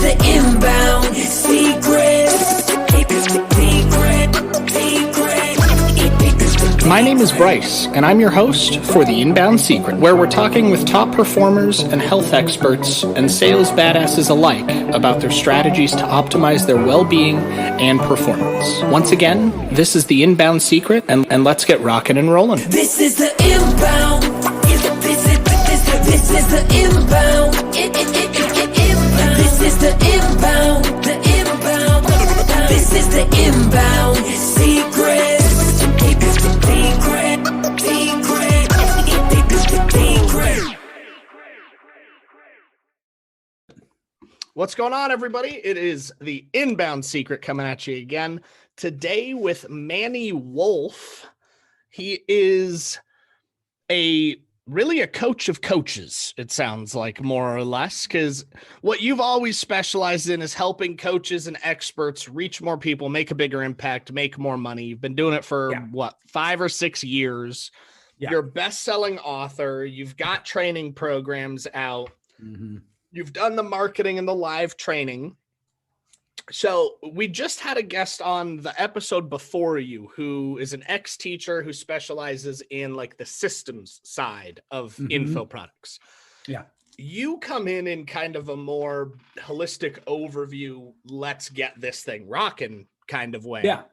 the inbound secret. My name is Bryce, and I'm your host for The Inbound Secret, where we're talking with top performers and health experts and sales badasses alike about their strategies to optimize their well-being and performance. Once again, this is The Inbound Secret, and let's get rocking and rolling. This is the inbound. This is the inbound. This is the inbound. The inbound. This is the inbound secret. What's going on, everybody? It is the Inbound Secret coming at you again today with Manny Wolfe. He is really a coach of coaches, it sounds like, more or less, because what you've always specialized in is helping coaches and experts reach more people, make a bigger impact, make more money. You've been doing it for 5 or 6 years. You're a best-selling author. You've got training programs out. Mm-hmm. You've done the marketing and the live training. So we just had a guest on the episode before you who is an ex-teacher who specializes in like the systems side of info products. Yeah. You come in kind of a more holistic overview, let's get this thing rocking kind of way. Yeah.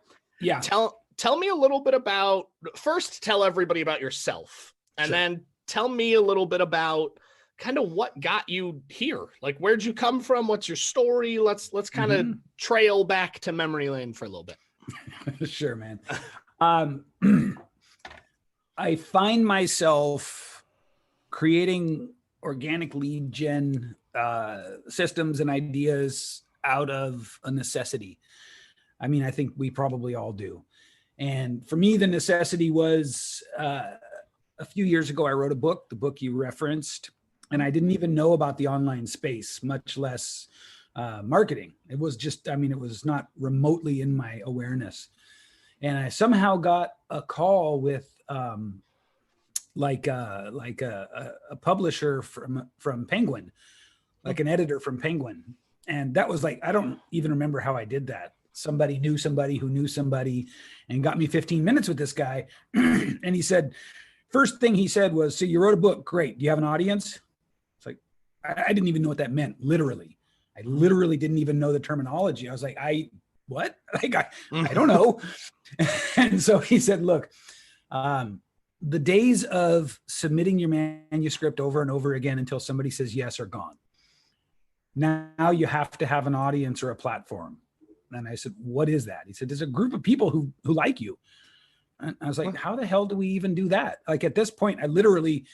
Yeah. Tell me a little bit about, first tell everybody about yourself, and then tell me a little bit about kind of what got you here. Like, where'd you come from? What's your story? Let's kind of trail back to memory lane for a little bit. Sure, man. I find myself creating organic lead gen systems and ideas out of a necessity. I mean, I think we probably all do. And for me, the necessity was a few years ago, I wrote a book, the book you referenced, and I didn't even know about the online space, much less marketing. It was just, I mean, it was not remotely in my awareness. And I somehow got a call with a publisher from Penguin, like an editor from Penguin. And that was like, I don't even remember how I did that. Somebody knew somebody who knew somebody and got me 15 minutes with this guy. And he said, first thing he said was, so you wrote a book, great. Do you have an audience? It's like, I didn't even know what that meant. Literally. I literally didn't even know the terminology. I was like, what? Like, I don't know. And so he said, look, the days of submitting your manuscript over and over again until somebody says yes are gone. Now you have to have an audience or a platform. And I said, what is that? He said, there's a group of people who like you. And I was like, how the hell do we even do that? Like, at this point, I literally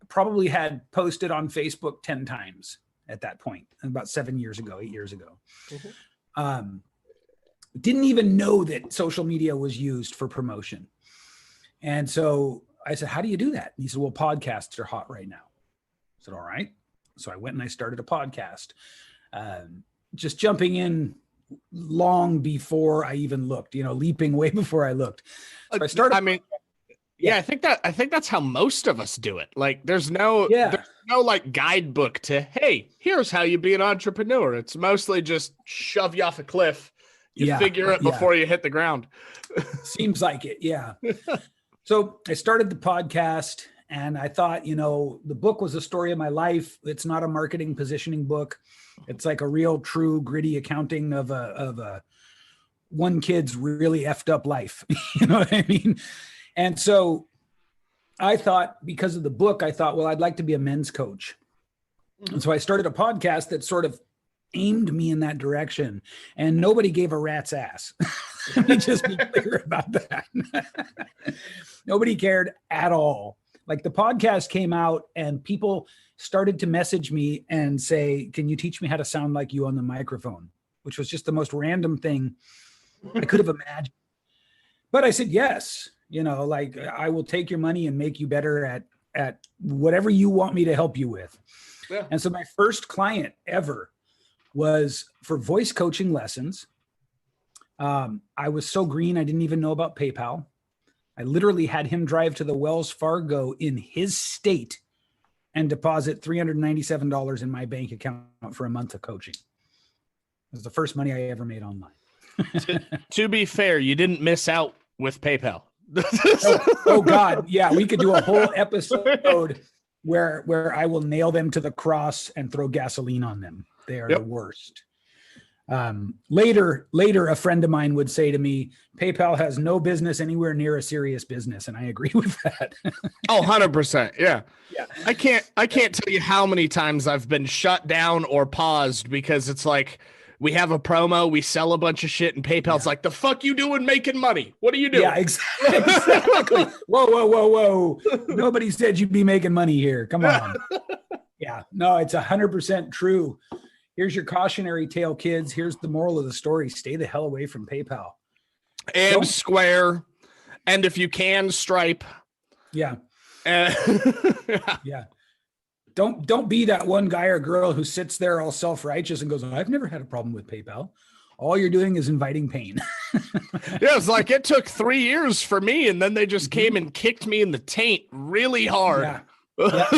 probably had posted on Facebook 10 times at that point, about 8 years ago. Didn't even know that social media was used for promotion. And so I said, how do you do that? And he said, well, podcasts are hot right now. I said, all right. So I went and I started a podcast, just jumping in long before I even looked, leaping way before I looked. So I started. I mean, I think that's how most of us do it. Like, there's no like guidebook to, hey, here's how you be an entrepreneur. It's mostly just shove you off a cliff. You figure it before you hit the ground. Seems like it. Yeah. So I started the podcast and I thought, the book was a story of my life. It's not a marketing positioning book. It's like a real, true, gritty accounting of a one kid's really effed up life. You know what I mean? And so I thought, because of the book, well, I'd like to be a men's coach. And so I started a podcast that sort of aimed me in that direction, and nobody gave a rat's ass. Let me just be clear about that. Nobody cared at all. Like, the podcast came out and people started to message me and say, can you teach me how to sound like you on the microphone? Which was just the most random thing I could have imagined. But I said, yes, like, I will take your money and make you better at whatever you want me to help you with. Yeah. And so my first client ever was for voice coaching lessons. I was so green, I didn't even know about PayPal. I literally had him drive to the Wells Fargo in his state and deposit $397 in my bank account for a month of coaching. was the first money I ever made online. To be fair, you didn't miss out with PayPal. Oh God. Yeah. We could do a whole episode where I will nail them to the cross and throw gasoline on them. They are the worst. Later, a friend of mine would say to me, PayPal has no business anywhere near a serious business. And I agree with that. Oh, 100%. Yeah. Yeah. I can't tell you how many times I've been shut down or paused because it's like, we have a promo, we sell a bunch of shit, and PayPal's like, the fuck you doing making money? What are you doing? Yeah, exactly. Whoa. Nobody said you'd be making money here. Come on. Yeah, no, it's 100% true. Here's your cautionary tale, kids. Here's the moral of the story. Stay the hell away from PayPal. And Square. And if you can, Stripe. Yeah. Yeah. Don't be that one guy or girl who sits there all self-righteous and goes, I've never had a problem with PayPal. All you're doing is inviting pain. Yeah, it's like it took 3 years for me, and then they just came and kicked me in the taint really hard. Yeah,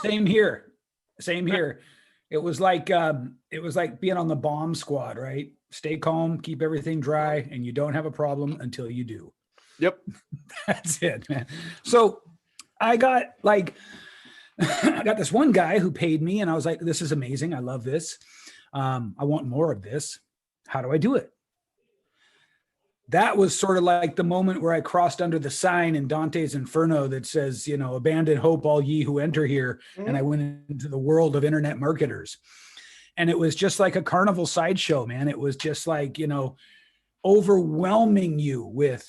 same here. Same here. It was like being on the bomb squad, right? Stay calm, keep everything dry, and you don't have a problem until you do. Yep. That's it, man. So I got this one guy who paid me, and I was like, this is amazing. I love this. I want more of this. How do I do it? That was sort of like the moment where I crossed under the sign in Dante's Inferno that says, abandon hope, all ye who enter here. Mm-hmm. And I went into the world of internet marketers. And it was just like a carnival sideshow, man. It was just like, overwhelming you with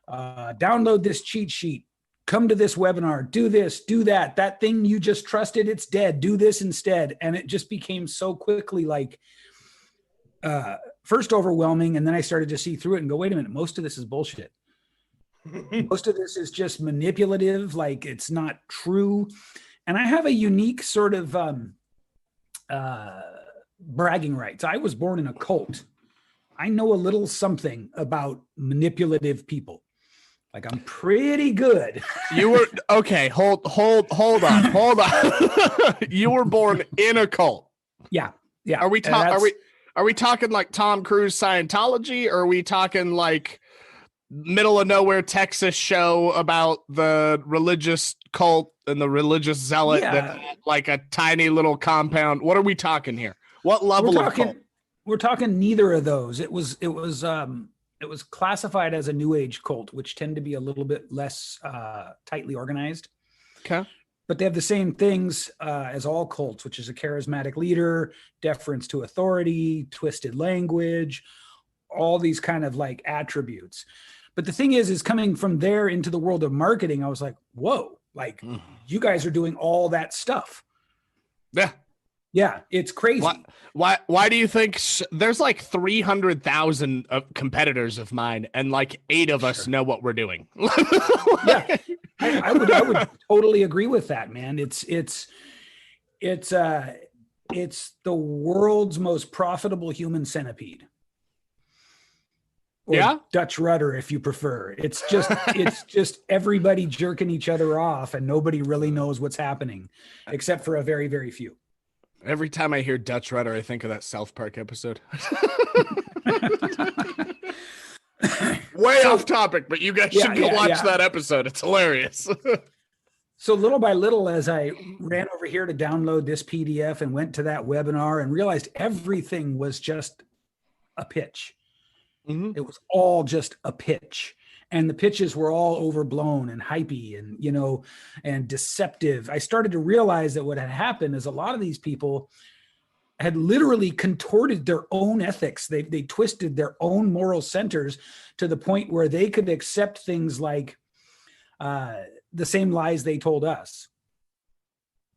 download this cheat sheet. Come to this webinar, do this, do that. That thing you just trusted, it's dead. Do this instead. And it just became so quickly like, first overwhelming. And then I started to see through it and go, wait a minute, most of this is bullshit. Most of this is just manipulative. Like it's not true. And I have a unique sort of bragging rights. I was born in a cult. I know a little something about manipulative people. Like I'm pretty good. You were okay. Hold on. You were born in a cult. Yeah. Are we talking like Tom Cruise Scientology, or are we talking like middle of nowhere Texas show about the religious cult and the religious zealot that had like a tiny little compound? What are we talking here? What level of cult? We're talking neither of those. It was classified as a new age cult, which tend to be a little bit less tightly organized. Okay. But they have the same things as all cults, which is a charismatic leader, deference to authority, twisted language, all these kind of like attributes. But the thing is coming from there into the world of marketing, I was like, whoa, like you guys are doing all that stuff. Yeah. Yeah, it's crazy. Why do you think there's like 300,000 competitors of mine, and like 8 of us know what we're doing? Yeah, I would totally agree with that, man. It's the world's most profitable human centipede. Or Dutch rudder, if you prefer. It's just everybody jerking each other off, and nobody really knows what's happening, except for a very, very few. Every time I hear Dutch rudder, I think of that South Park episode. Way off topic, but you guys should go watch that episode. It's hilarious. So little by little, as I ran over here to download this PDF and went to that webinar and realized everything was just a pitch. Mm-hmm. It was all just a pitch. And the pitches were all overblown and hypey and, and deceptive. I started to realize that what had happened is a lot of these people had literally contorted their own ethics. They twisted their own moral centers to the point where they could accept things like the same lies they told us.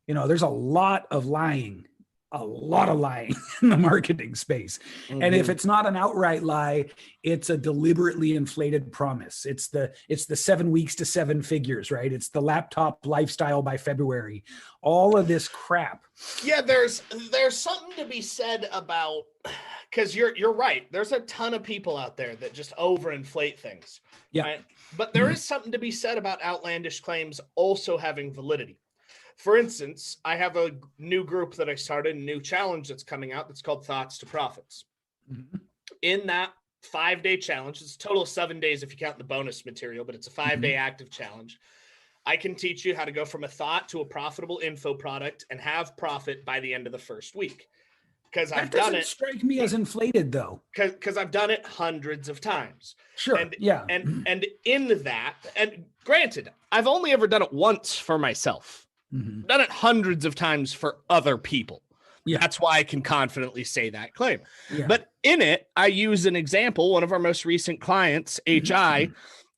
There's a lot of lying in the marketing space. Mm-hmm. And if it's not an outright lie, it's a deliberately inflated promise. It's the 7 weeks to 7 figures, right? It's the laptop lifestyle by February, all of this crap. Yeah. There's something to be said about, cause you're right. There's a ton of people out there that just overinflate things. Yeah. Right? But there is something to be said about outlandish claims also having validity. For instance, I have a new group that I started, a new challenge that's coming out that's called Thoughts to Profits. Mm-hmm. In that 5-day challenge, it's a total of 7 days if you count the bonus material, but it's a 5-day active challenge. I can teach you how to go from a thought to a profitable info product and have profit by the end of the first week. Because I've done it. Strike me as inflated though. Because I've done it hundreds of times. Sure. And, yeah. And in that, and granted, I've only ever done it once for myself. Mm-hmm. Done it hundreds of times for other people. Yeah. That's why I can confidently say that claim. Yeah. But in it, I use an example. One of our most recent clients, HI,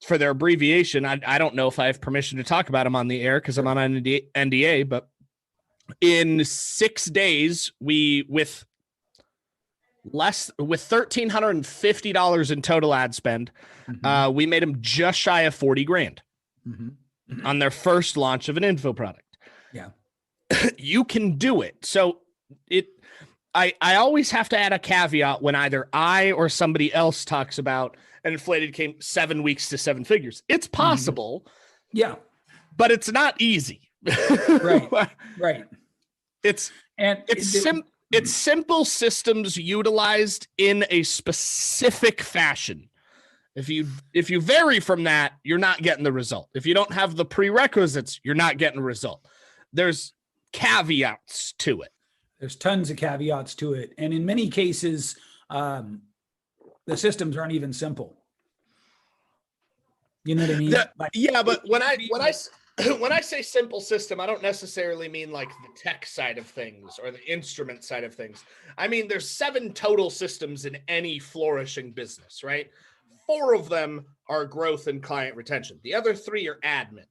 for their abbreviation. I don't know if I have permission to talk about them on the air because I'm on an NDA, but in 6 days, with $1,350 in total ad spend, we made them just shy of 40 grand on their first launch of an info product. Yeah. You can do it. So I always have to add a caveat when either I or somebody else talks about an inflated came 7 weeks to 7 figures. It's possible. Yeah. But it's not easy. Right. Right. It's simple systems utilized in a specific fashion. If you vary from that, you're not getting the result. If you don't have the prerequisites, you're not getting a result. There's caveats to it. There's tons of caveats to it. And in many cases, the systems aren't even simple. You know what I mean? But when I say simple system, I don't necessarily mean like the tech side of things or the instrument side of things. I mean, there's 7 total systems in any flourishing business, right? 4 of them are growth and client retention. The other 3 are admin.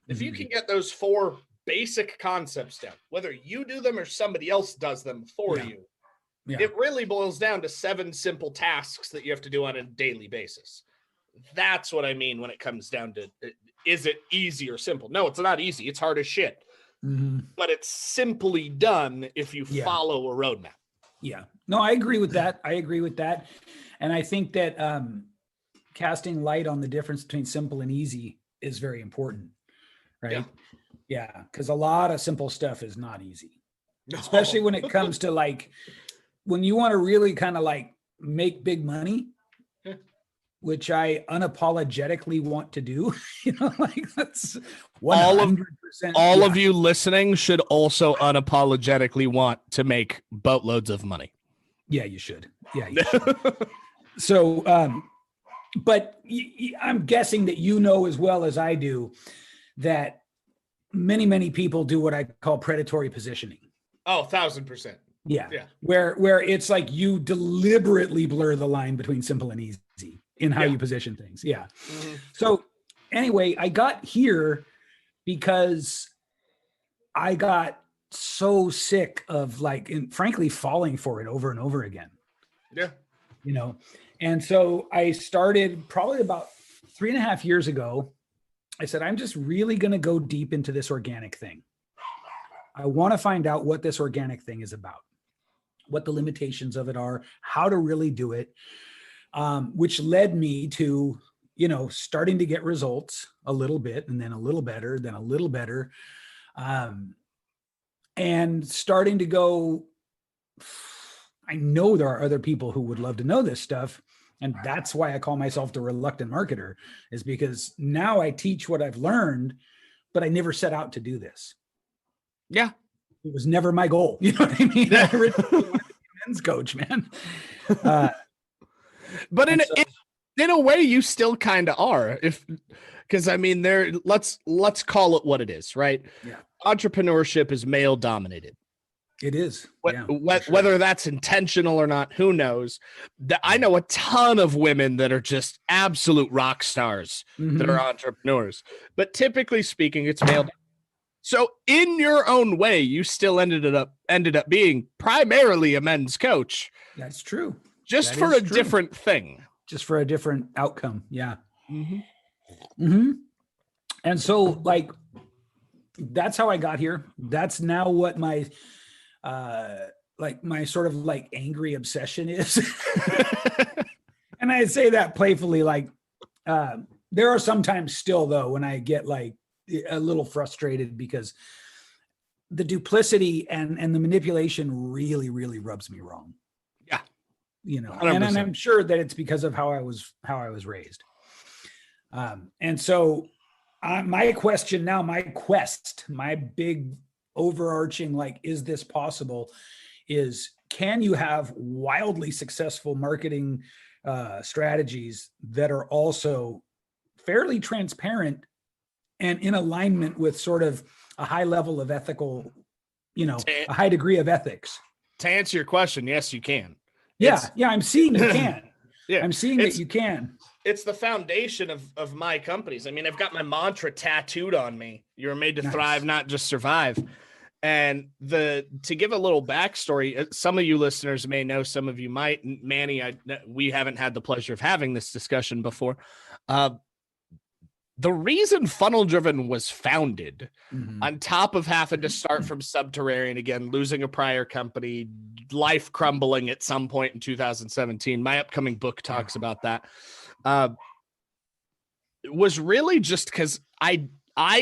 If you can get those 4 basic concepts down, whether you do them or somebody else does them for you, it really boils down to 7 simple tasks that you have to do on a daily basis. That's what I mean when it comes down to, is it easy or simple? No, it's not easy. It's hard as shit. But it's simply done if you follow a roadmap. Yeah. No, I agree with that. And I think that casting light on the difference between simple and easy is very important, right? Yeah, because a lot of simple stuff is not easy, especially when it comes to like when you want to really kind of like make big money, which I unapologetically want to do. You know, like that's 100%. All of you listening should also unapologetically want to make boatloads of money. Yeah, you should. Yeah, you should. So, but I'm guessing that you know as well as I do that many people do what I call predatory positioning. Oh, 1,000%. Yeah. Where it's like you deliberately blur the line between simple and easy in how you position things. Yeah. So anyway, I got here because I got so sick of like, and frankly, falling for it over and over again. Yeah. You know, and so I started probably about 3.5 years ago. I said, I'm just really going to go deep into this organic thing. I want to find out what this organic thing is about, what the limitations of it are, how to really do it, which led me to, you know, starting to get results a little bit and then a little better, then a little better. And starting to go, I know there are other people who would love to know this stuff. And that's why I call myself the reluctant marketer, is because now I teach what I've learned, but I never set out to do this. Yeah. It was never my goal. You know what I mean? I originally wanted to be a men's coach, man. But in a way, you still kind of are. Because I mean, let's call it what it is, right? Yeah. Entrepreneurship is male dominated. It is. Whether that's intentional or not, who knows? I know a ton of women that are just absolute rock stars that are entrepreneurs, but typically speaking, it's male. So in your own way, you still ended up being primarily a men's coach. That's true. Just for a different thing. Just for a different outcome. Yeah. And so like, that's how I got here. That's now what my my sort of like angry obsession is. And I say that playfully, like there are sometimes still though when I get like a little frustrated because the duplicity and the manipulation really, really rubs me wrong. Yeah. You know, 100%. and I'm sure that it's because of how I was raised. And so my question now, my quest, my big overarching, like, is this possible, is can you have wildly successful marketing strategies that are also fairly transparent and in alignment with sort of a high level of ethical, you know, a high degree of ethics? To answer your question, yes, you can. Yeah. I'm seeing you can. Yeah, I'm seeing that you can. It's the foundation of my companies. I mean, I've got my mantra tattooed on me. You're made to thrive, not just survive. And to give a little backstory, some of you listeners may know, some of you might. Manny, we haven't had the pleasure of having this discussion before. The reason Funnel Driven was founded, on top of having to start from Subterranean again, losing a prior company, life crumbling at some point in 2017. My upcoming book talks about that. Was really just because I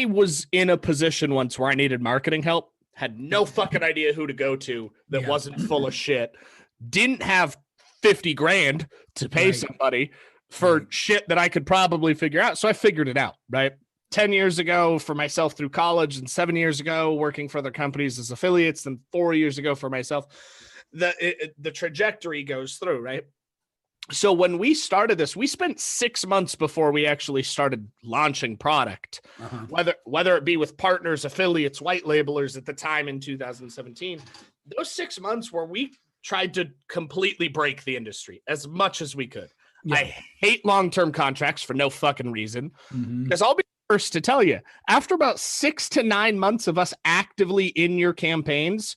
was in a position once where I needed marketing help, had no fucking idea who to go to that wasn't full of shit, didn't have 50 grand to pay somebody for shit that I could probably figure out. So I figured it out, right? 10 years ago for myself through college, and 7 years ago working for other companies as affiliates, and 4 years ago for myself. The trajectory goes through, right? So when we started this, we spent 6 months before we actually started launching product, whether it be with partners, affiliates, white labelers at the time in 2017. Those 6 months where we tried to completely break the industry as much as we could. Yeah. I hate long-term contracts for no fucking reason, because I'll be the first to tell you, after about 6 to 9 months of us actively in your campaigns,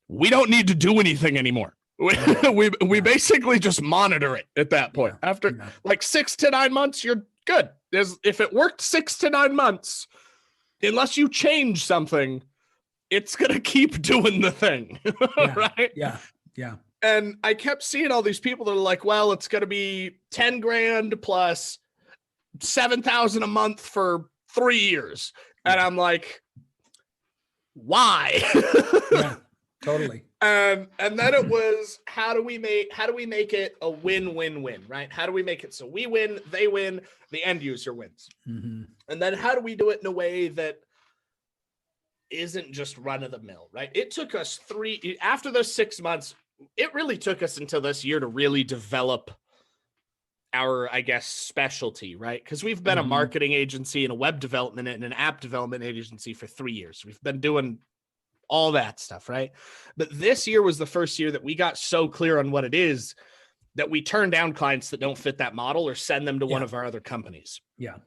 we don't need to do anything anymore. We basically just monitor it at that point. After like 6 to 9 months, you're good. If it worked 6 to 9 months, unless you change something, it's going to keep doing the thing. Right? Yeah. And I kept seeing all these people that are like, well, it's going to be 10 grand plus 7,000 a month for 3 years. And I'm like, why? Yeah, totally. And then it was, how do we make it a win-win-win, right? How do we make it so we win, they win, the end user wins? And then how do we do it in a way that isn't just run of the mill, right? It took us after those 6 months, it really took us until this year to really develop our, I guess, specialty, right? Because we've been a marketing agency and a web development and an app development agency for 3 years. We've been doing all that stuff, right? But this year was the first year that we got so clear on what it is that we turn down clients that don't fit that model or send them to one of our other companies. Yeah.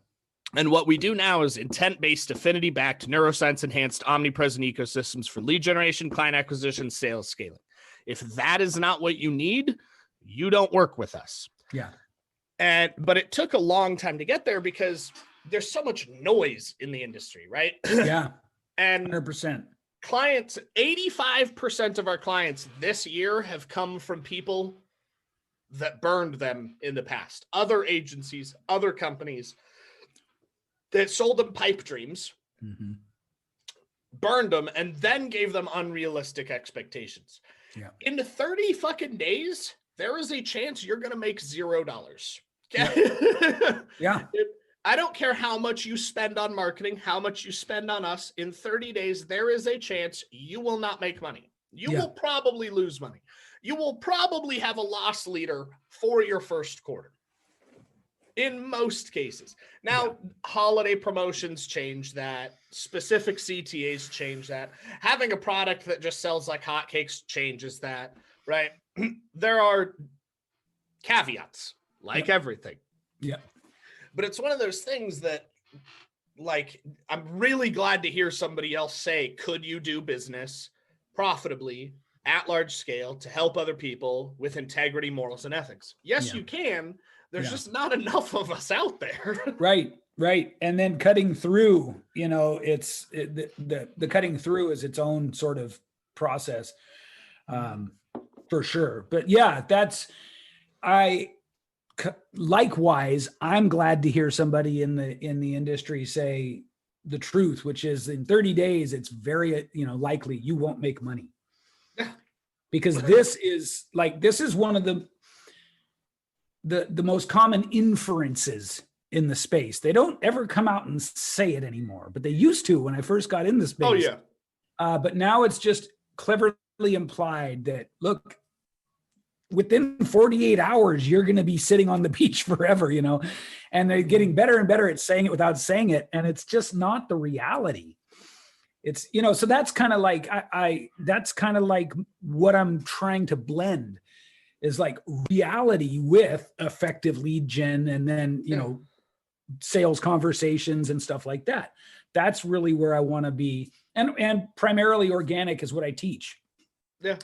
And what we do now is intent-based, affinity-backed, neuroscience-enhanced, omnipresent ecosystems for lead generation, client acquisition, sales scaling. If that is not what you need, you don't work with us. Yeah. But it took a long time to get there because there's so much noise in the industry, right? Yeah. And 100%. Clients, 85% of our clients this year have come from people that burned them in the past. Other agencies, other companies that sold them pipe dreams, burned them, and then gave them unrealistic expectations. Yeah. In 30 fucking days, there is a chance you're going to make $0. Okay? Yeah. I don't care how much you spend on marketing, how much you spend on us. In 30 days, there is a chance you will not make money. You will probably lose money. You will probably have a loss leader for your first quarter. In most cases. Now, holiday promotions change that. Specific CTAs change that. Having a product that just sells like hotcakes changes that, right? There are caveats, like everything. Yeah. But it's one of those things that, like, I'm really glad to hear somebody else say, could you do business profitably at large scale to help other people with integrity, morals, and ethics? Yes, you can. There's just not enough of us out there. Right. And then cutting through, you know, the cutting through is its own sort of process, for sure. But yeah, likewise, I'm glad to hear somebody in the industry say, the truth, which is in 30 days, it's very, likely you won't make money. Because this is one of the most common inferences in the space. They don't ever come out and say it anymore, but they used to when I first got in the space. Oh yeah. But now it's just cleverly implied that, look, within 48 hours, you're going to be sitting on the beach forever, and they're getting better and better at saying it without saying it. And it's just not the reality. It's, so that's kind of like, that's kind of like what I'm trying to blend is like reality with effective lead gen. And then, sales conversations and stuff like that. That's really where I want to be. And primarily organic is what I teach. Yeah.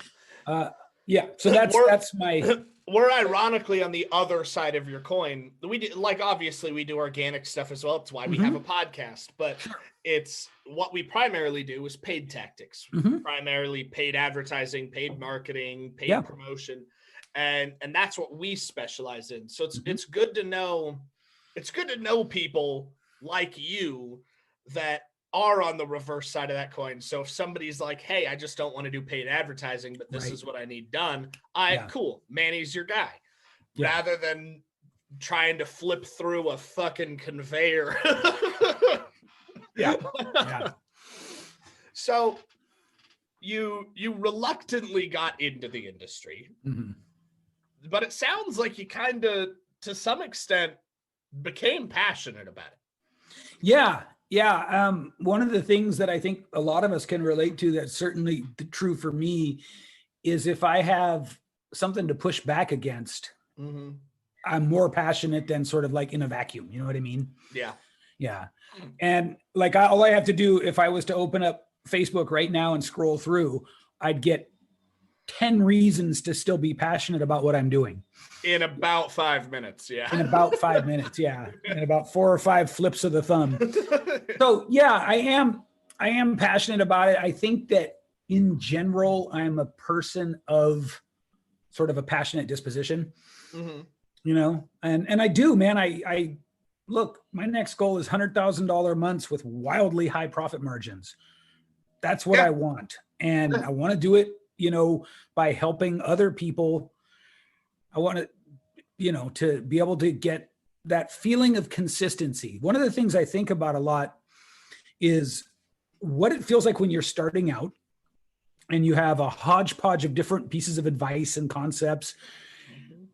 So that's my. We're ironically on the other side of your coin. We do, obviously we do organic stuff as well. It's why we have a podcast, but it's what we primarily do is paid tactics, primarily paid advertising, paid marketing, paid promotion. And that's what we specialize in. So it's good to know. It's good to know people like you that are on the reverse side of that coin. So if somebody's like, hey, I just don't want to do paid advertising, but this is what I need done. Cool. Manny's your guy. Rather than trying to flip through a fucking conveyor. So you reluctantly got into the industry, but it sounds like you kind of, to some extent, became passionate about it. Yeah. One of the things that I think a lot of us can relate to, that's certainly true for me, is if I have something to push back against, I'm more passionate than sort of like in a vacuum. You know what I mean? Yeah. And like all I have to do, if I was to open up Facebook right now and scroll through, I'd get 10 reasons to still be passionate about what I'm doing. In about 5 minutes. Yeah. In about 5 minutes. Yeah. And about 4 or 5 flips of the thumb. So yeah, I am passionate about it. I think that in general, I'm a person of sort of a passionate disposition, and I do, man. I look, my next goal is $100,000 months with wildly high profit margins. That's what I want. And I want to do it, by helping other people. I want to, to be able to get that feeling of consistency. One of the things I think about a lot is what it feels like when you're starting out and you have a hodgepodge of different pieces of advice and concepts.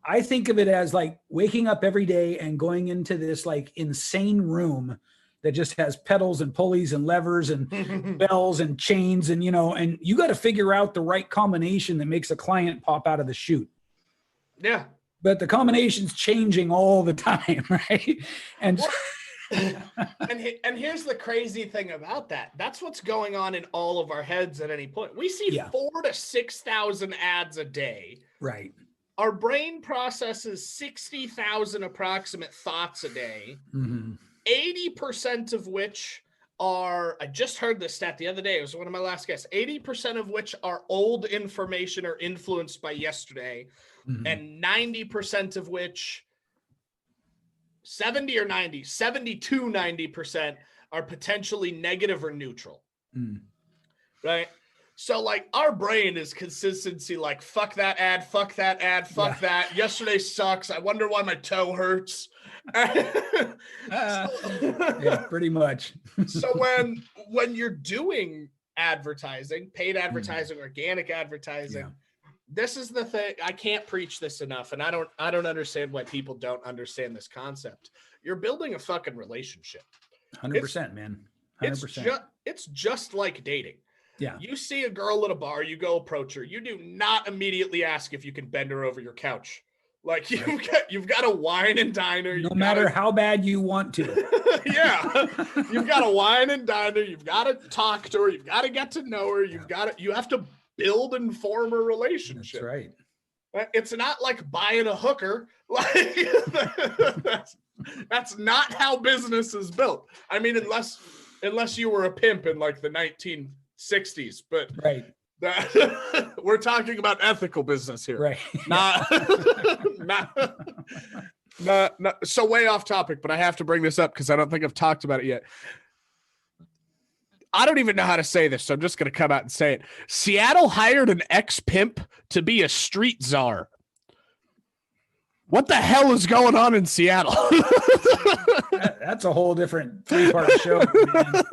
I think of it as like waking up every day and going into this like insane room that just has pedals and pulleys and levers and bells and chains and, and you got to figure out the right combination that makes a client pop out of the chute. Yeah. But the combination's changing all the time, right? And and here's the crazy thing about that. That's what's going on in all of our heads at any point. We see 4,000 to 6,000 ads a day. Right. Our brain processes 60,000 approximate thoughts a day. 80% of which are, I just heard this stat the other day. It was one of my last guests. 80% of which are old information or influenced by yesterday. And 90% of which 70 to 90% are potentially negative or neutral. Right. So like our brain is consistency, like fuck that ad, fuck that. Yesterday sucks. I wonder why my toe hurts. Pretty much. So when you're doing advertising, paid advertising, organic advertising, this is the thing. I can't preach this enough, and I don't understand why people don't understand this concept. You're building a fucking relationship. 100%, man. 100%. It's just like dating. Yeah. You see a girl at a bar, you go approach her. You do not immediately ask if you can bend her over your couch. Like you've got to wine and dine her. No matter how bad you want to. Yeah. You've got to wine and dine her. You've got to talk to her. You've got to get to know her. You have to build and form a relationship. That's right. It's not like buying a hooker. Like that's not how business is built. I mean, unless you were a pimp in like the 1960s, but right. We're talking about ethical business here. Right. Not so way off topic, but I have to bring this up because I don't think I've talked about it yet. I don't even know how to say this, so I'm just going to come out and say it. Seattle hired an ex-pimp to be a street czar. What the hell is going on in Seattle? That's a whole different 3-part show, man.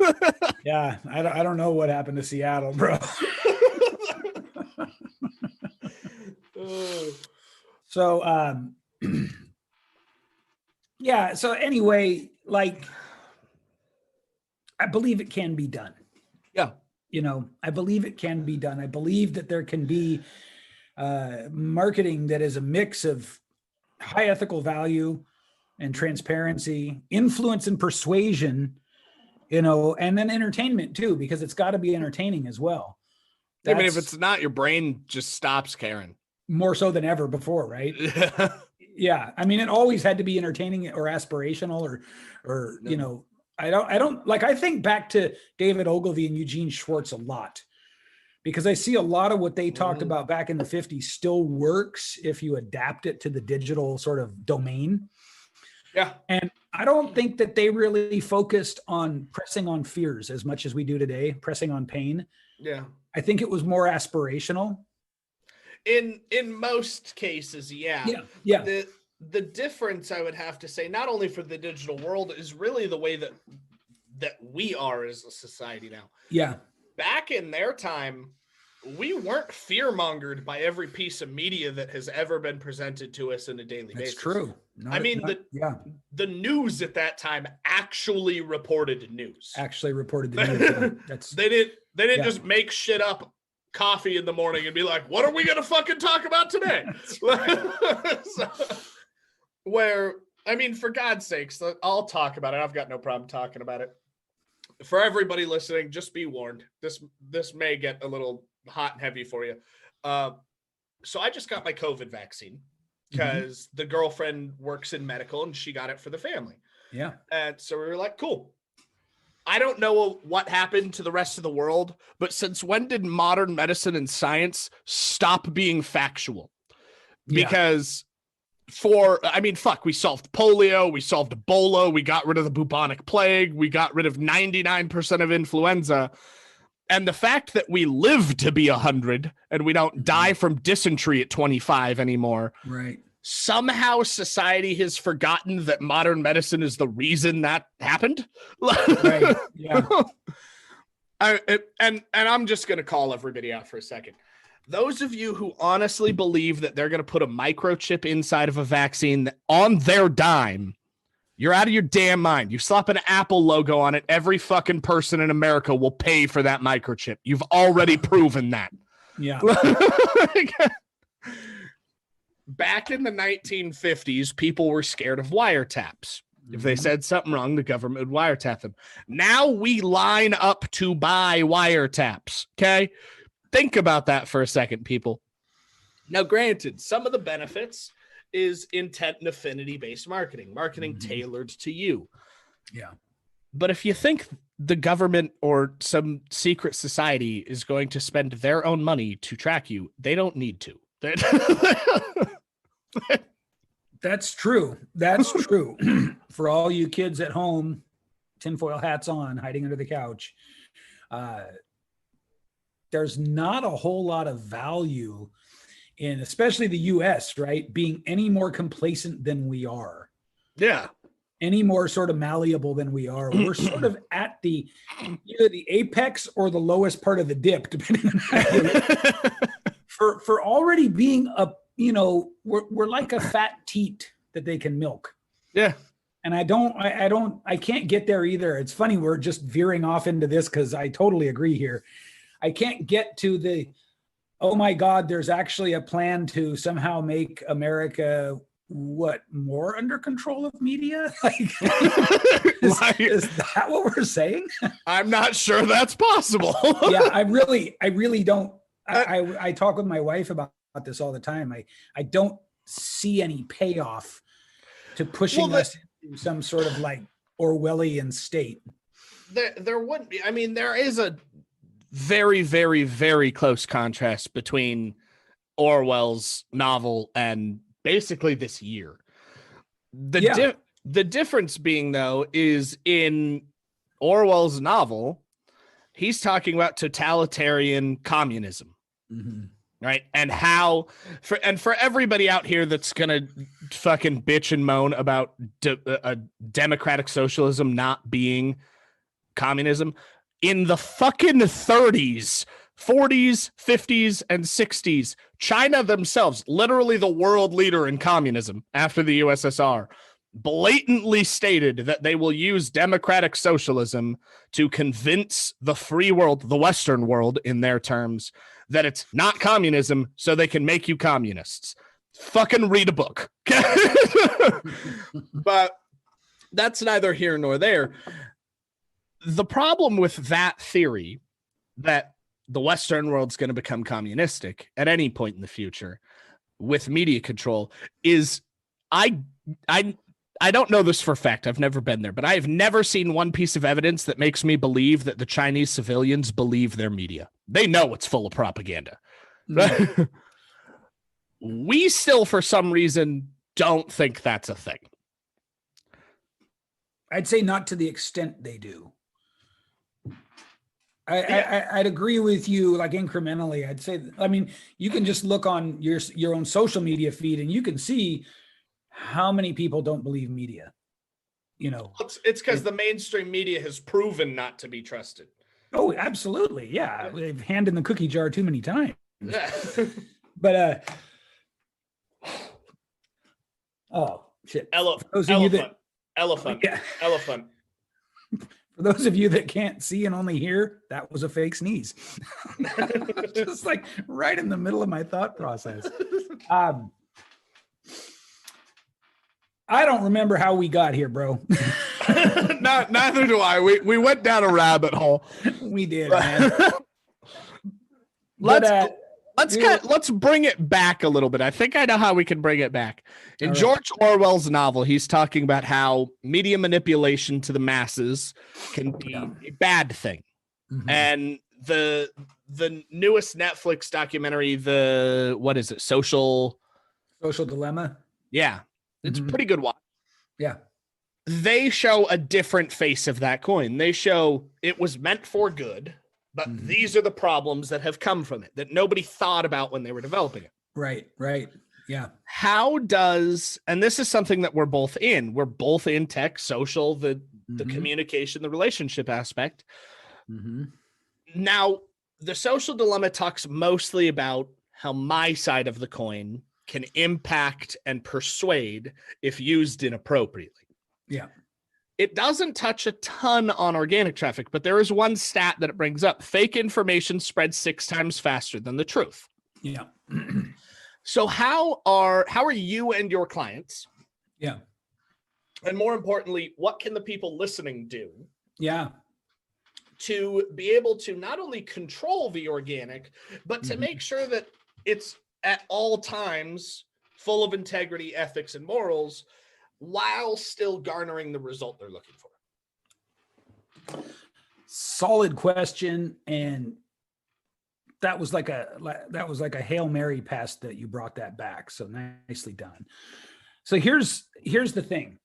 Yeah, I don't know what happened to Seattle, bro. So, yeah. So anyway, like, I believe it can be done. Yeah. You know, I believe it can be done. I believe that there can be marketing that is a mix of high ethical value and transparency, influence and persuasion, you know, and then entertainment too, because it's got to be entertaining as well. I mean, if it's not, your brain just stops caring. More so than ever before, right? Yeah. I mean, it always had to be entertaining or aspirational or you know, I don't like, I think back to David Ogilvy and Eugene Schwartz a lot, because I see a lot of what they talked about back in the 50s still works if you adapt it to the digital sort of domain. Yeah. And I don't think that they really focused on pressing on fears as much as we do today, pressing on pain. Yeah. I think it was more aspirational. In most cases, yeah. Yeah. The difference, I would have to say, not only for the digital world, is really the way that we are as a society now. Yeah. Back in their time, we weren't fear-mongered by every piece of media that has ever been presented to us in a daily basis. That's true. The news at that time actually reported news. Actually reported the news. That's they didn't just make shit up coffee in the morning and be like, what are we gonna fucking talk about today? Where, I mean, for God's sakes, I'll talk about it. I've got no problem talking about it. For everybody listening, just be warned. This may get a little hot and heavy for you. So I just got my COVID vaccine because the girlfriend works in medical and she got it for the family. Yeah. And so we were like, cool. I don't know what happened to the rest of the world, but since when did modern medicine and science stop being factual? Because we solved polio, we solved Ebola, we got rid of the bubonic plague, we got rid of 99% of influenza. And the fact that we live to be 100 and we don't die from dysentery at 25 anymore. Right. Somehow society has forgotten that modern medicine is the reason that happened. Right. Yeah. And I'm just going to call everybody out for a second. Those of you who honestly believe that they're going to put a microchip inside of a vaccine on their dime, you're out of your damn mind. You slap an Apple logo on it, every fucking person in America will pay for that microchip. You've already proven that. Yeah. Back in the 1950s, people were scared of wiretaps. If they said something wrong, the government would wiretap them. Now we line up to buy wiretaps, okay? Think about that for a second, people. Now, granted, some of the benefits is intent and affinity-based marketing tailored to you. Yeah. But if you think the government or some secret society is going to spend their own money to track you, they don't need to. That's true. That's true. For all you kids at home, tinfoil hats on, hiding under the couch, there's not a whole lot of value in, especially the US, right, being any more complacent than we are. Yeah. Any more sort of malleable than we are. We're sort of at either the apex or the lowest part of the dip, depending on how you look. For already being we're like a fat teat that they can milk. Yeah. And I can't get there either. It's funny, we're just veering off into this because I totally agree here. I can't get to oh my God, there's actually a plan to somehow make America more under control of media? Like, is that what we're saying? I'm not sure that's possible. Yeah, I really don't. I talk with my wife about this all the time. I don't see any payoff to pushing us into some sort of like Orwellian state. There wouldn't be. I mean, there is a very, very, very close contrast between Orwell's novel and basically this year. The difference being, though, is in Orwell's novel, he's talking about totalitarian communism. Mm-hmm. Right. And how for everybody out here that's going to fucking bitch and moan about democratic socialism not being communism, in the fucking 30s, 40s, 50s, and 60s, China themselves, literally the world leader in communism after the USSR, blatantly stated that they will use democratic socialism to convince the free world, the Western world in their terms, that it's not communism, so they can make you communists. Fucking read a book. But that's neither here nor there. The problem with that theory, that the Western world's going to become communistic at any point in the future with media control, is I don't know this for a fact. I've never been there, but I have never seen one piece of evidence that makes me believe that the Chinese civilians believe their media. They know it's full of propaganda. Mm. We still, for some reason, don't think that's a thing. I'd say not to the extent they do. I'd agree with you, like incrementally. I'd say, I mean, you can just look on your own social media feed and you can see how many people don't believe media. You know, it's because the mainstream media has proven not to be trusted. Oh, absolutely. Yeah. They've handed in the cookie jar too many times. Yeah. But oh shit. Elephant. Yeah. Elephant. For those of you that can't see and only hear, that was a fake sneeze. Just like right in the middle of my thought process. I don't remember how we got here, bro. Neither do I. We went down a rabbit hole. We did, man. Let's bring it back a little bit. I think I know how we can bring it back. In George Orwell's novel, he's talking about how media manipulation to the masses can be a bad thing. Mm-hmm. And the newest Netflix documentary, what is it? Social Dilemma. Yeah. It's a pretty good watch. Yeah. They show a different face of that coin. They show it was meant for good, but these are the problems that have come from it that nobody thought about when they were developing it. Right. Yeah. How does, and this is something that we're both in tech, social, the communication, the relationship aspect. Mm-hmm. Now, the Social Dilemma talks mostly about how my side of the coin can impact and persuade if used inappropriately. Yeah. It doesn't touch a ton on organic traffic, but there is one stat that it brings up. Fake information spreads 6 times faster than the truth. Yeah. So how are you and your clients? Yeah. And more importantly, what can the people listening do? Yeah. To be able to not only control the organic, but to make sure that it's at all times full of integrity, ethics, and morals, while still garnering the result they're looking for? Solid question, and that was like a Hail Mary pass that you brought that back. So nicely done. So here's the thing.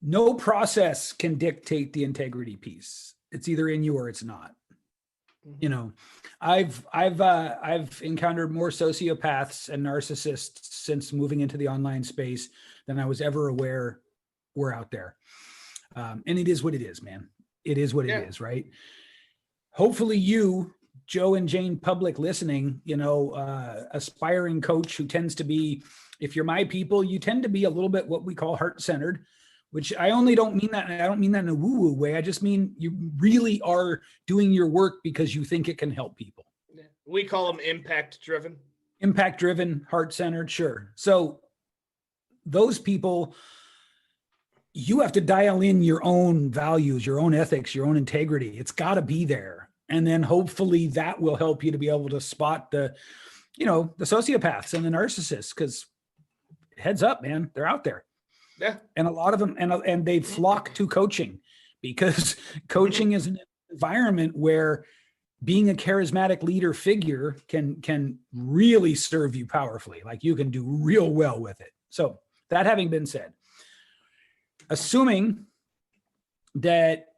No process can dictate the integrity piece. It's either in you or it's not. You know, I've encountered more sociopaths and narcissists since moving into the online space than I was ever aware were out there. And it is what it is, man. It is what it is, right? Hopefully you, Joe and Jane public listening, you know, aspiring coach who tends to be, if you're my people, you tend to be a little bit what we call heart-centered, which I don't mean that in a woo-woo way. I just mean you really are doing your work because you think it can help people. We call them impact-driven. Impact-driven, heart-centered, sure. So those people, you have to dial in your own values, your own ethics, your own integrity. It's got to be there. And then hopefully that will help you to be able to spot the sociopaths and the narcissists, because heads up, man, they're out there. Yeah. And a lot of them, and they flock to coaching because coaching is an environment where being a charismatic leader figure can really serve you powerfully. Like you can do real well with it. So that having been said, assuming that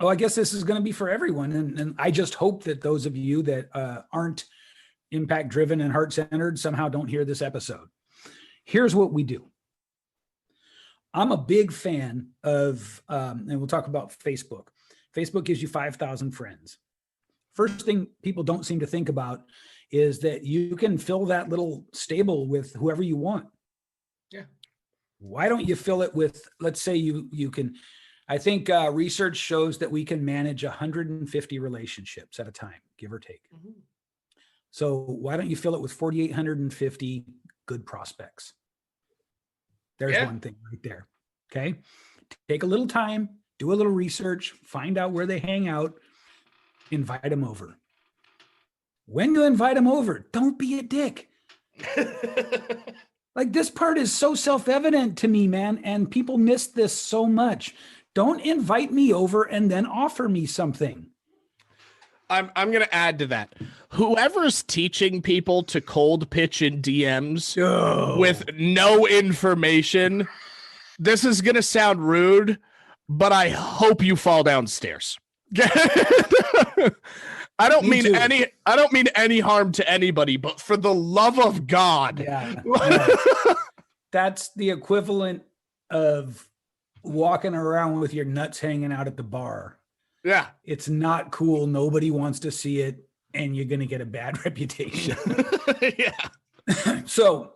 Oh, I guess this is going to be for everyone. And I just hope that those of you that aren't impact driven and heart centered somehow don't hear this episode. Here's what we do. I'm a big fan of, and we'll talk about Facebook. Facebook gives you 5,000 friends. First thing people don't seem to think about is that you can fill that little stable with whoever you want. Yeah. Why don't you fill it with, let's say you can, I think research shows that we can manage 150 relationships at a time, give or take. Mm-hmm. So why don't you fill it with 4,850 good prospects? There's one thing right there. Okay. Take a little time, do a little research, find out where they hang out, invite them over. When you invite them over, don't be a dick. Like, this part is so self-evident to me, man. And people miss this so much. Don't invite me over and then offer me something. I'm going to add to that. Whoever's teaching people to cold pitch in DMs with no information, this is going to sound rude, but I hope you fall downstairs. I don't mean any harm to anybody, but for the love of God. Yeah. That's the equivalent of walking around with your nuts hanging out at the bar. Yeah. It's not cool. Nobody wants to see it, and you're going to get a bad reputation. Yeah. So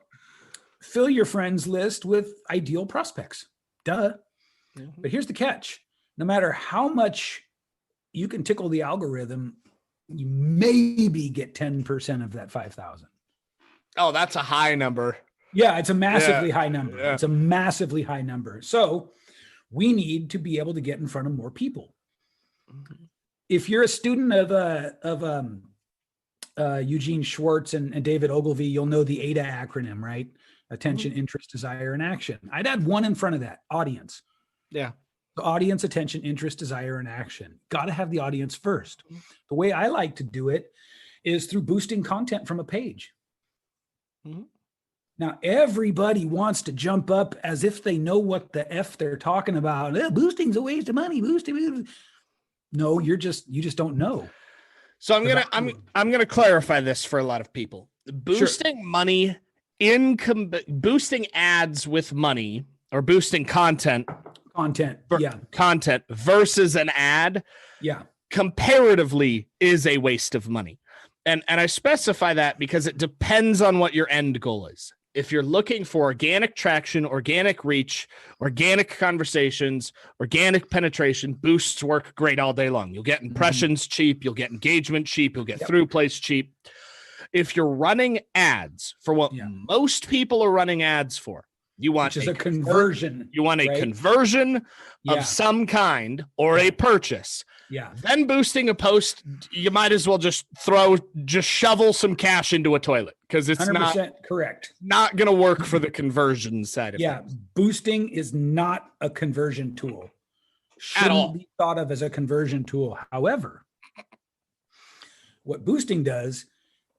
fill your friends list with ideal prospects. Duh. Mm-hmm. But here's the catch. No matter how much you can tickle the algorithm, you maybe get 10% of that 5,000. Oh, that's a high number. Yeah, it's a massively high number. Yeah. It's a massively high number. So we need to be able to get in front of more people. Mm-hmm. If you're a student of Eugene Schwartz and David Ogilvy, you'll know the AIDA acronym, right? Attention, mm-hmm. interest, desire, and action. I'd add one in front of that, audience. Yeah. The audience, attention, interest, desire, and action. Got to have the audience first. Mm-hmm. The way I like to do it is through boosting content from a page. Mm-hmm. Now, everybody wants to jump up as if they know what the F they're talking about. Boosting's a waste of money. Boosting. No, you just don't know. So I'm gonna clarify this for a lot of people. Boosting money boosting ads with money, or boosting content versus an ad, comparatively is a waste of money. And I specify that because it depends on what your end goal is. If you're looking for organic traction, organic reach, organic conversations, organic penetration, boosts work great all day long. You'll get impressions cheap, you'll get engagement cheap, you'll get through plays cheap. If you're running ads for what most people are running ads for, you want a conversion. You want a conversion of some kind or a purchase. Yeah. Then boosting a post, you might as well just shovel some cash into a toilet, because it's 100% correct. Not going to work for the conversion side of things. Boosting is not a conversion tool. Shouldn't be thought of as a conversion tool. However, what boosting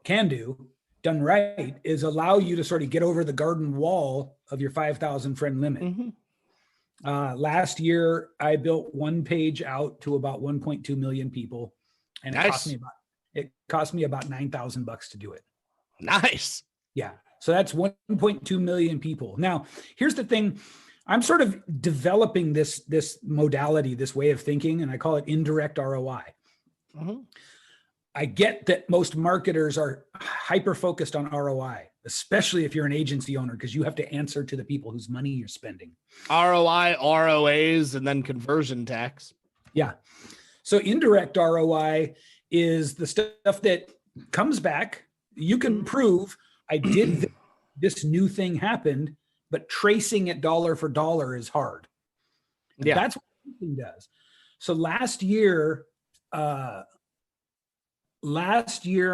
can do, done right, is allow you to sort of get over the garden wall of your 5,000 friend limit. Mm-hmm. Last year, I built one page out to about 1.2 million people, and it cost me about $9,000 to do it. Nice. Yeah. So that's 1.2 million people. Now, here's the thing. I'm sort of developing this modality, this way of thinking, and I call it indirect ROI. Mm-hmm. I get that most marketers are hyper-focused on ROI, especially if you're an agency owner, because you have to answer to the people whose money you're spending. ROI, ROAs, and then conversion tax. Yeah. So indirect ROI is the stuff that comes back. You can prove I did this new thing happened, but tracing it dollar for dollar is hard. And that's what boosting does. So last year,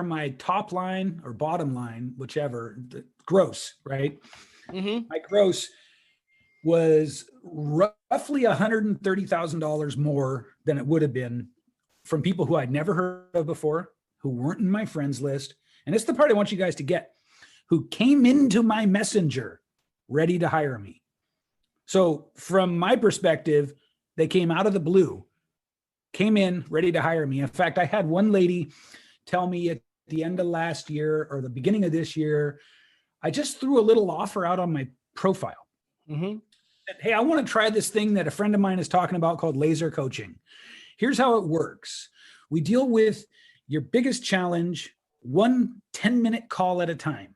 my top line or bottom line, whichever, the gross, right? Mm-hmm. My gross was roughly $130,000 more than it would have been from people who I'd never heard of before, who weren't in my friends list. And it's the part I want you guys to get, who came into my messenger ready to hire me. So from my perspective, they came out of the blue. came in ready to hire me. In fact, I had one lady tell me at the end of last year or the beginning of this year, I just threw a little offer out on my profile. Mm-hmm. Hey, I want to try this thing that a friend of mine is talking about called laser coaching. Here's how it works. We deal with your biggest challenge, 1 10-minute call at a time.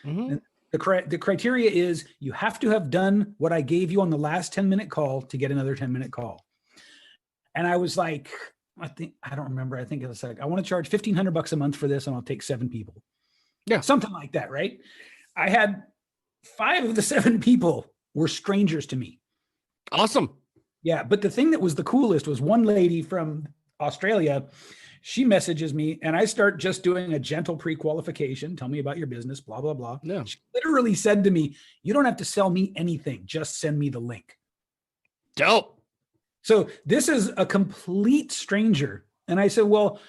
Mm-hmm. The criteria is you have to have done what I gave you on the last 10-minute call to get another 10-minute call. And I was like, I don't remember. I think it was like, I want to charge $1,500 a month for this and I'll take 7 people. Yeah. Something like that, right? I had 5 of the 7 people were strangers to me. Awesome. Yeah. But the thing that was the coolest was one lady from Australia. She messages me and I start just doing a gentle pre-qualification. Tell me about your business, blah, blah, blah. Yeah. She literally said to me, you don't have to sell me anything. Just send me the link. Dope. So this is a complete stranger. And I said, well,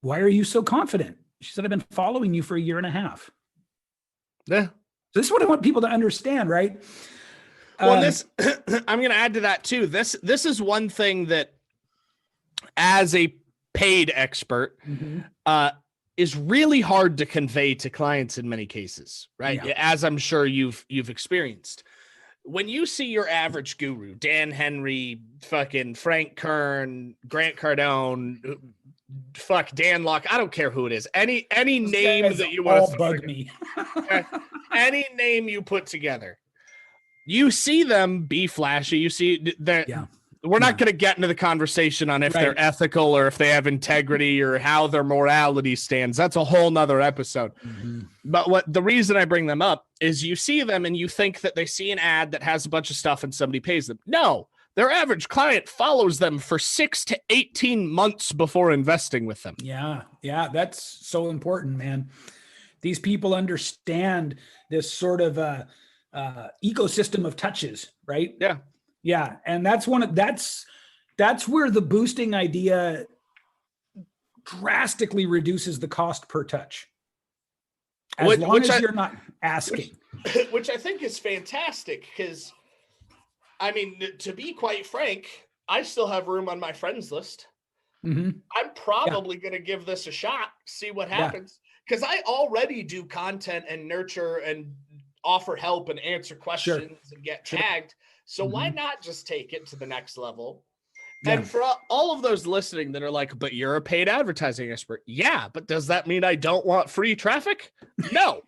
why are you so confident? She said, I've been following you for 1.5 years. Yeah. So this is what I want people to understand, right? Well, this I'm going to add to that too. This is one thing that, as a paid expert, is really hard to convey to clients in many cases, right? Yeah. As I'm sure you've experienced. When you see your average guru, Dan Henry, fucking Frank Kern, Grant Cardone, fuck Dan Locke, I don't care who it is. Any name that you want to bug me. Any name you put together, you see them be flashy. You see that. Yeah. We're not going to get into the conversation on if they're ethical or if they have integrity or how their morality stands. That's a whole nother episode. Mm-hmm. But the reason I bring them up is you see them and you think that they see an ad that has a bunch of stuff and somebody pays them. No, their average client follows them for 6 to 18 months before investing with them. Yeah. Yeah. That's so important, man. These people understand this sort of ecosystem of touches, right? Yeah. Yeah, and that's where the boosting idea drastically reduces the cost per touch. As long as you're not asking. Which I think is fantastic because, I mean, to be quite frank, I still have room on my friends list. Mm-hmm. I'm probably going to give this a shot, see what happens. Because I already do content and nurture and offer help and answer questions and get tagged. So why not just take it to the next level? Yeah. And for all of those listening that are like, but you're a paid advertising expert. Yeah, but does that mean I don't want free traffic? No.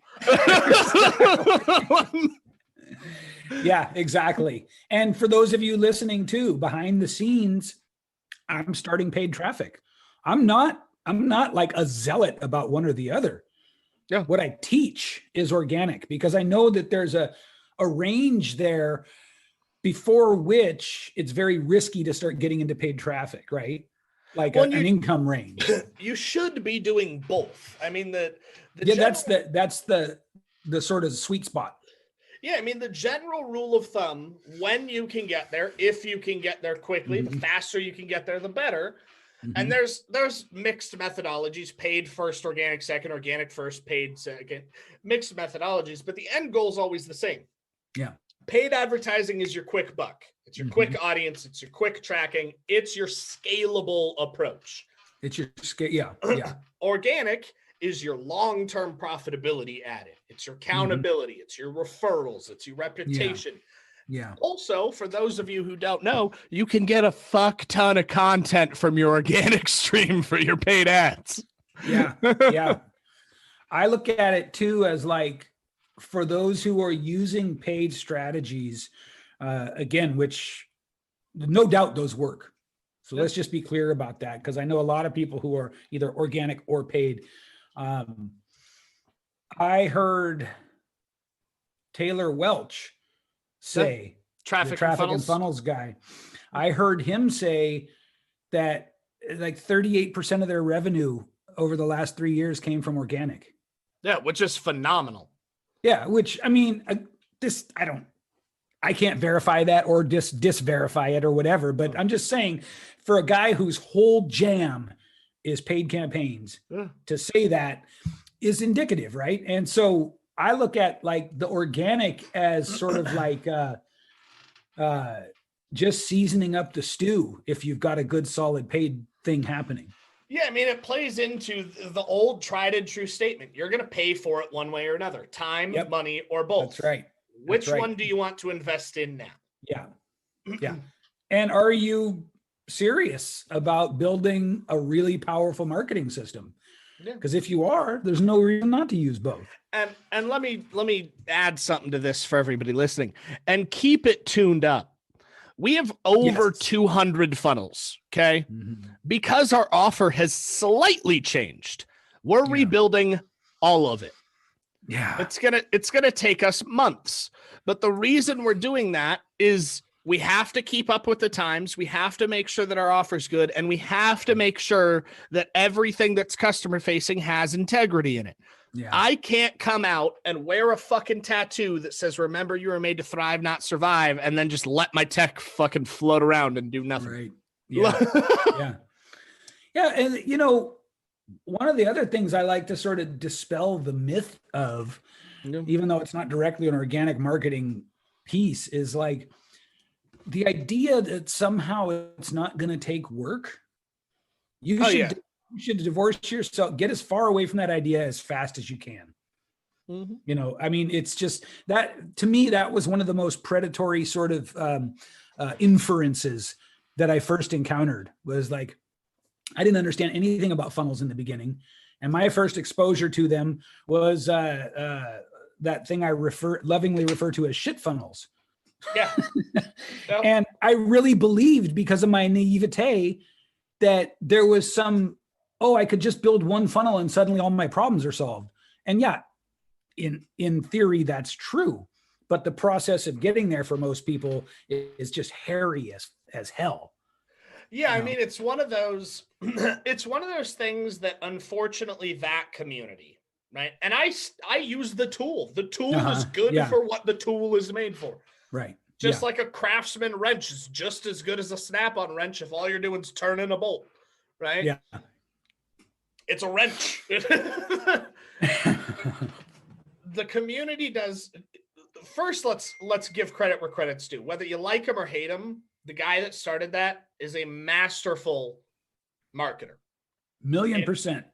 Yeah, exactly. And for those of you listening too, behind the scenes, I'm starting paid traffic. I'm not like a zealot about one or the other. Yeah. What I teach is organic because I know that there's a range there before which it's very risky to start getting into paid traffic, right? Like an income range. You should be doing both. I mean, that's the sort of sweet spot. Yeah, I mean, the general rule of thumb, when you can get there, if you can get there quickly, the faster you can get there, the better. And there's mixed methodologies, paid first, organic second, organic first, paid second, mixed methodologies, but the end goal is always the same. Yeah. Paid advertising is your quick buck. It's your quick audience. It's your quick tracking. It's your scalable approach. It's your scale. Yeah. Organic is your long-term profitability added. It's your accountability. It's your referrals. It's your reputation. Yeah. Also, for those of you who don't know, you can get a fuck ton of content from your organic stream for your paid ads. Yeah. Yeah. I look at it too as like, for those who are using paid strategies, again, which no doubt those work. So let's just be clear about that, because I know a lot of people who are either organic or paid. I heard Taylor Welch say, traffic and funnels guy. I heard him say that like 38% of their revenue over the last 3 years came from organic. Yeah, which is phenomenal. Yeah, which, I mean, I can't verify that or disverify it or whatever, but I'm just saying, for a guy whose whole jam is paid campaigns, to say that is indicative, right? And so I look at like the organic as sort of like just seasoning up the stew if you've got a good solid paid thing happening. Yeah, I mean, it plays into the old tried and true statement. You're going to pay for it one way or another, time, money, or both. That's right. Which one do you want to invest in now? Yeah. Yeah. And are you serious about building a really powerful marketing system? Because if you are, there's no reason not to use both. And let me add something to this for everybody listening, and keep it tuned up. We have over 200 funnels, okay? Because our offer has slightly changed. We're rebuilding all of it. Yeah. It's gonna take us months. But the reason we're doing that is we have to keep up with the times. We have to make sure that our offer's good, and we have to make sure that everything that's customer facing has integrity in it. Yeah. I can't come out and wear a fucking tattoo that says, remember, you were made to thrive, not survive, and then just let my tech fucking float around and do nothing. Right. Yeah. Yeah. Yeah. And, you know, one of the other things I like to sort of dispel the myth of, even though it's not directly an organic marketing piece, is like the idea that somehow it's not going to take work. You should divorce yourself, get as far away from that idea as fast as you can. You know, I mean, it's just that, to me, that was one of the most predatory sort of inferences that I first encountered. Was like, I didn't understand anything about funnels in the beginning. And my first exposure to them was that thing I lovingly refer to as shit funnels. Yeah. And I really believed, because of my naivete, that there was some, I could just build one funnel and suddenly all my problems are solved. And yeah, in theory, that's true. But the process of getting there for most people is just hairy as hell. Yeah, I mean, it's one of those things that, unfortunately, that community, right? And I use the tool. The tool is good for what the tool is made for. Right. Just like a Craftsman wrench is just as good as a snap-on wrench if all you're doing is turning a bolt, right? Yeah. It's a wrench. The community does. First, let's give credit where credit's due. Whether you like him or hate him, the guy that started that is a masterful marketer. 1,000,000%.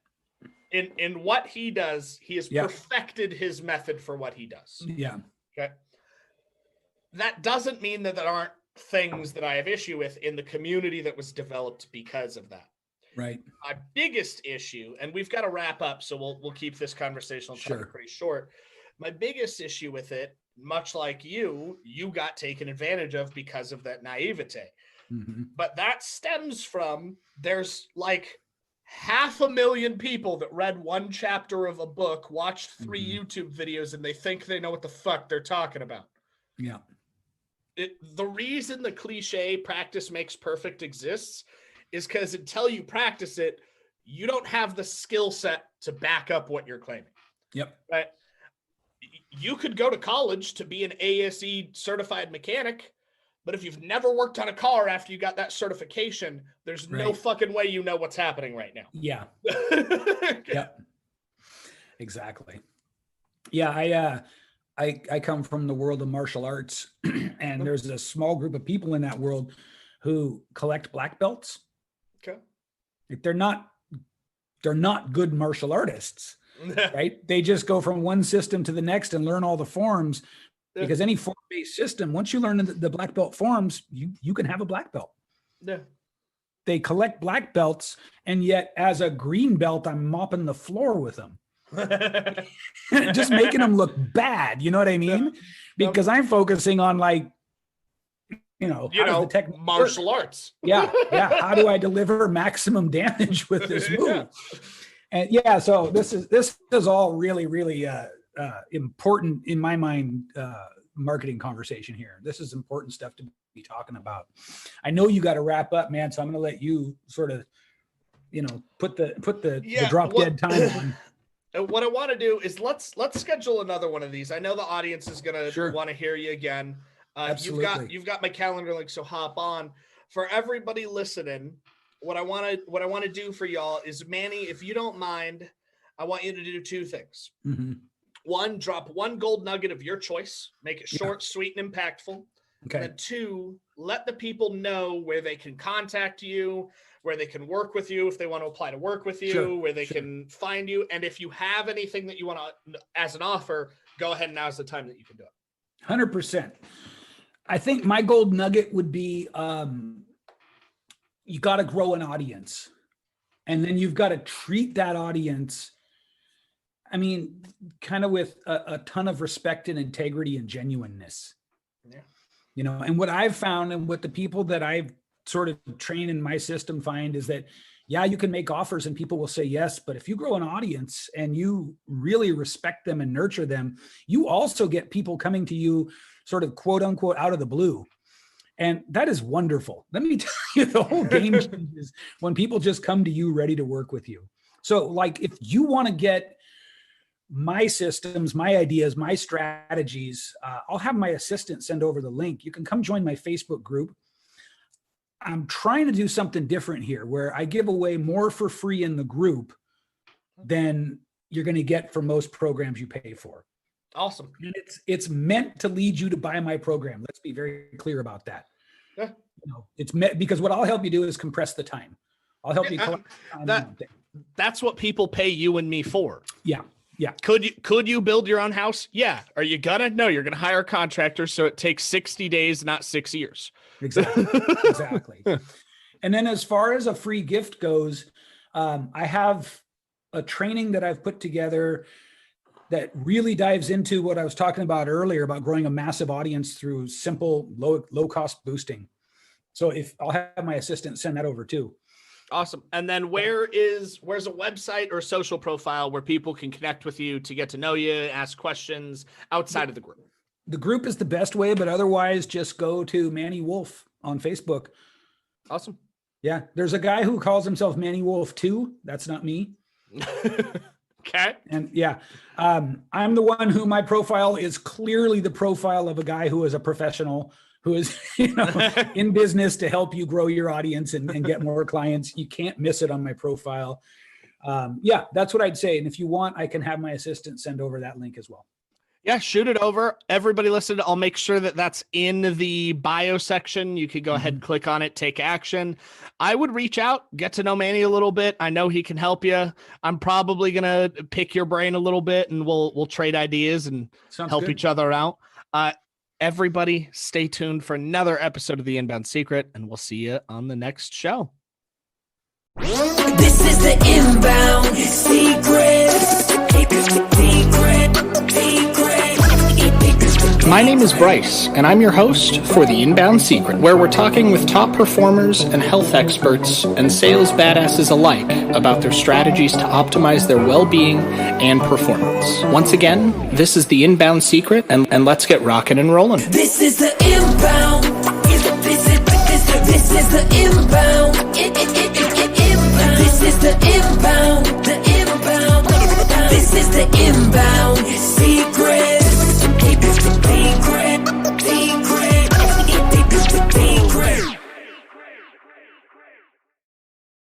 In what he does, he has perfected his method for what he does. Yeah. Okay. That doesn't mean that there aren't things that I have issue with in the community that was developed because of that. Right. My biggest issue, and we've got to wrap up, so we'll keep this conversational topic pretty short. My biggest issue with it, much like you got taken advantage of because of that naivete. But that stems from, there's like 500,000 people that read one chapter of a book, watched 3 YouTube videos, and they think they know what the fuck they're talking about. Yeah. The reason the cliche practice makes perfect exists is because until you practice it, you don't have the skill set to back up what you're claiming. Yep. Right? You could go to college to be an ASE certified mechanic, but if you've never worked on a car after you got that certification, there's no fucking way you know what's happening right now. Yeah. Yep. Exactly. Yeah, I come from the world of martial arts, and there's a small group of people in that world who collect black belts. Okay. They're not good martial artists, right? They just go from one system to the next and learn all the forms, because any form-based system, once you learn the black belt forms, you can have a black belt. Yeah. They collect black belts, and yet as a green belt, I'm mopping the floor with them. Just making them look bad. You know what I mean? Because I'm focusing on, like, the martial arts. Yeah. How do I deliver maximum damage with this move? And so this is all really, really important in my mind. Marketing conversation here. This is important stuff to be talking about. I know you got to wrap up, man. So I'm going to let you sort of, put the drop dead time on. What I want to do is let's schedule another one of these. I know the audience is going to want to hear you again. Absolutely. You've got my calendar link, so hop on. For everybody listening, what I want to do for y'all is, Manny, if you don't mind, I want you to do 2 things. One, drop one gold nugget of your choice, make it short, sweet, and impactful. Okay. And then 2, let the people know where they can contact you, where they can work with you if they want to apply to work with you, Sure, where they can find you. And if you have anything that you want to, as an offer, go ahead. Now's the time that you can do it. 100%. I think my gold nugget would be you got to grow an audience, and then you've got to treat that audience, I mean, kind of with a ton of respect and integrity and genuineness. Yeah. You know, and what I've found and what the people that I've sort of trained in my system find is that, yeah, you can make offers and people will say yes, but if you grow an audience and you really respect them and nurture them, you also get people coming to you sort of quote unquote out of the blue. And that is wonderful. Let me tell you, the whole game changes when people just come to you ready to work with you. So like, if you want to get my systems, my ideas, my strategies, I'll have my assistant send over the link. You can come join my Facebook group. I'm trying to do something different here where I give away more for free in the group than you're going to get for most programs you pay for. Awesome. And it's meant to lead you to buy my program. Let's be very clear about that. Yeah. You know, it's meant, because what I'll help you do is compress the time. I'll help you collect time. That's what people pay you and me for. Yeah. Yeah. Could you build your own house? Yeah. Are you gonna? No, you're gonna hire a contractor, so it takes 60 days, not 6 years. Exactly. Exactly. And then as far as a free gift goes, I have a training that I've put together that really dives into what I was talking about earlier about growing a massive audience through simple, low cost boosting. So if I'll have my assistant send that over too. Awesome. And then where's a website or social profile where people can connect with you to get to know you, ask questions outside of the group? The group is the best way, but otherwise just go to Manny Wolfe on Facebook. Awesome. Yeah. There's a guy who calls himself Manny Wolfe 2. That's not me. Okay. And yeah, I'm the one who my profile is clearly the profile of a guy who is a professional, who is, you know, in business to help you grow your audience and get more clients. You can't miss it on my profile. Yeah, that's what I'd say. And if you want, I can have my assistant send over that link as well. Yeah, shoot it over. Everybody listen. I'll make sure that that's in the bio section. You could go ahead and click on it, take action. I would reach out, get to know Manny a little bit. I know he can help you. I'm probably going to pick your brain a little bit and we'll trade ideas and help each other out. Everybody stay tuned for another episode of The Inbound Secret, and we'll see you on the next show. This is the Inbound Secret. My name is Bryce, and I'm your host for The Inbound Secret, where we're talking with top performers and health experts and sales badasses alike about their strategies to optimize their well-being and performance. Once again, this is The Inbound Secret, and let's get rocking and rolling. This is the Inbound